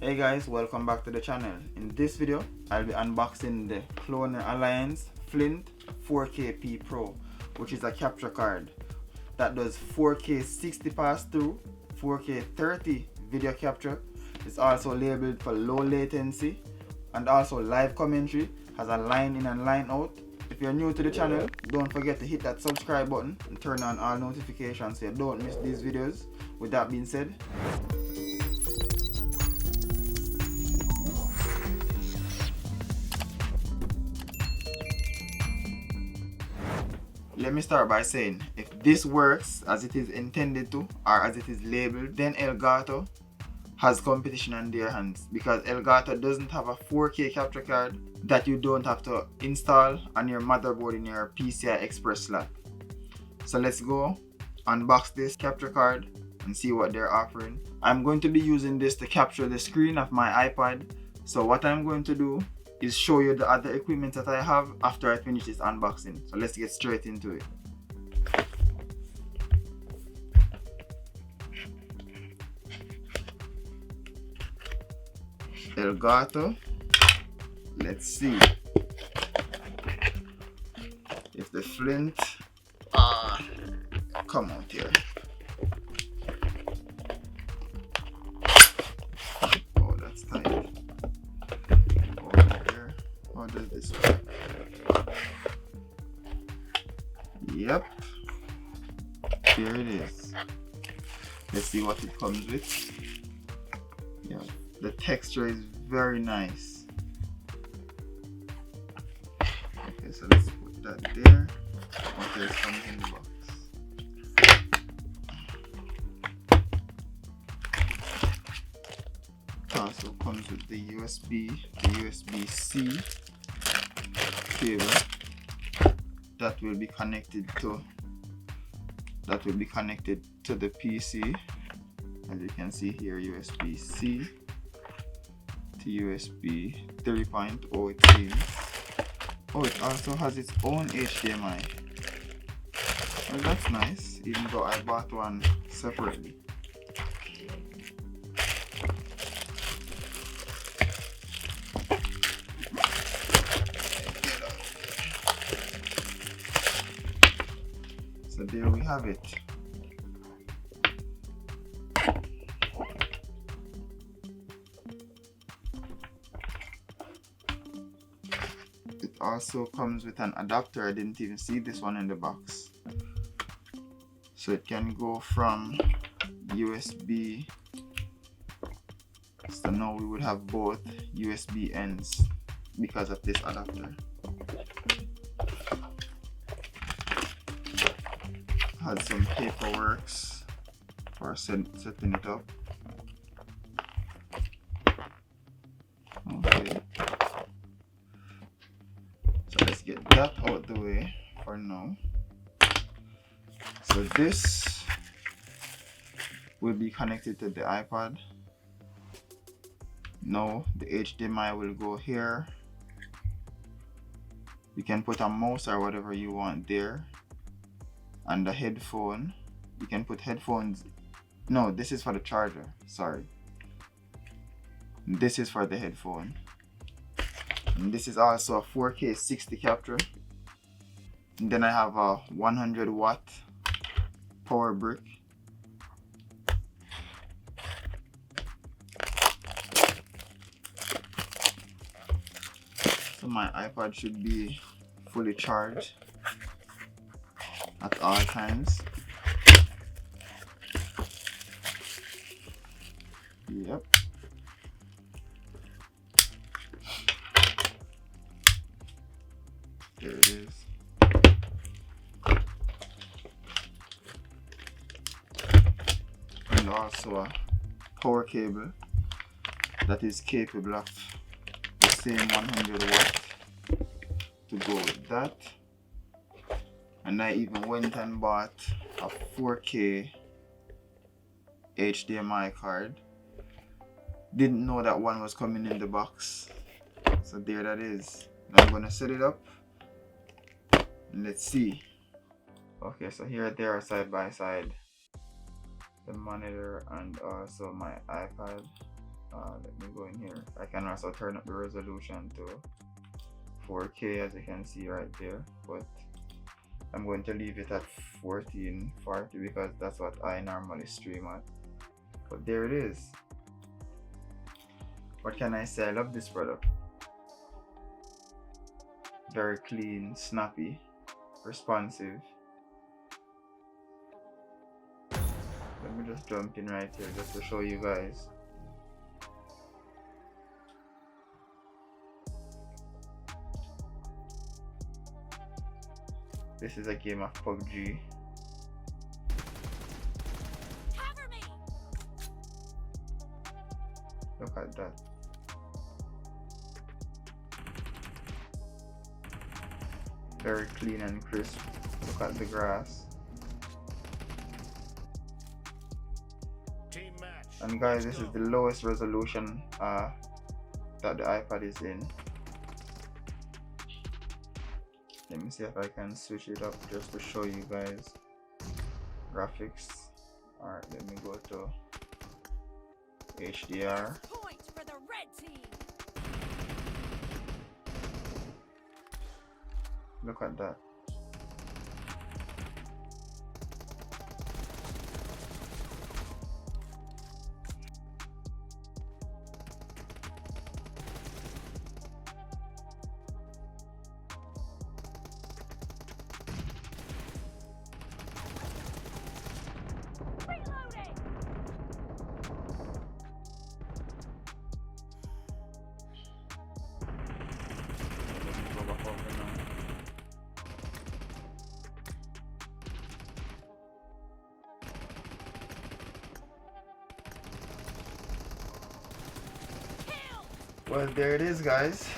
Hey guys, welcome back to the channel. In this video, I'll be unboxing the Cloner Alliance FLINT 4K Pro, which is a capture card that does 4K 60 pass-through, 4K 30 video capture. It's also labeled for low latency and also live commentary, has a line in and line out. If you're new to the channel, don't forget to hit that subscribe button and turn on all notifications so you don't miss these videos. With that being said, let me start by saying, if this works as it is intended to, or as it is labeled, then Elgato has competition on their hands, because Elgato doesn't have a 4K capture card that you don't have to install on your motherboard in your PCI Express slot. So let's go unbox this capture card and see what they're offering. I'm going to be using this to capture the screen of my iPad. So what I'm going to do is show you the other equipment that I have after I finish this unboxing. So let's get straight into it. Elgato. Let's see if the FLINT come out here. Oh, that's tight. Over here. How does this work? Yep. Here it is. Let's see what it comes with. Yeah, the texture is very nice. Okay, so let's put that there. Okay, it's coming in the box. Also comes with the USB-C cable that will be connected to the PC. As you can see here, USB-C to USB 3.0 it seems. Oh, it also has its own HDMI. Well, that's nice, even though I bought one separately. So there we have it. It also comes with an adapter. I didn't even see this one in the box. So it can go from USB. So now we would have both USB ends because of this adapter. Had some paperwork for setting it up. Okay. So let's get that out the way for now. So this will be connected to the iPad. Now the HDMI will go here. You can put a mouse or whatever you want there. And the headphone, you can put headphones. No, this is for the charger, sorry. This is for the headphone. And this is also a 4K 60 capture. And then I have a 100 watt power brick. So my iPad should be fully charged at all times. Yep. There it is. And also a power cable that is capable of the same 100 watt to go with that. And I even went and bought a 4K HDMI card. Didn't know that one was coming in the box. So there that is. Now I'm gonna set it up and let's see. Okay, so here they are side by side. The monitor and also my iPad. Let me go in here. I can also turn up the resolution to 4K, as you can see right there, but I'm going to leave it at 1440 because that's what I normally stream at. But there it is. What can I say? I love this product. Very clean, snappy, responsive. Let me just jump in right here just to show you guys. This is a game of PUBG. Cover me. Look at that. Very clean and crisp. Look at the grass. Team match. And guys, this is the lowest resolution that the iPad is in. Let me see if I can switch it up just to show you guys graphics. Alright, let me go to HDR. Point for the red team. Look at that. Reloading. Go back over now. Kill. Well, there it is, guys.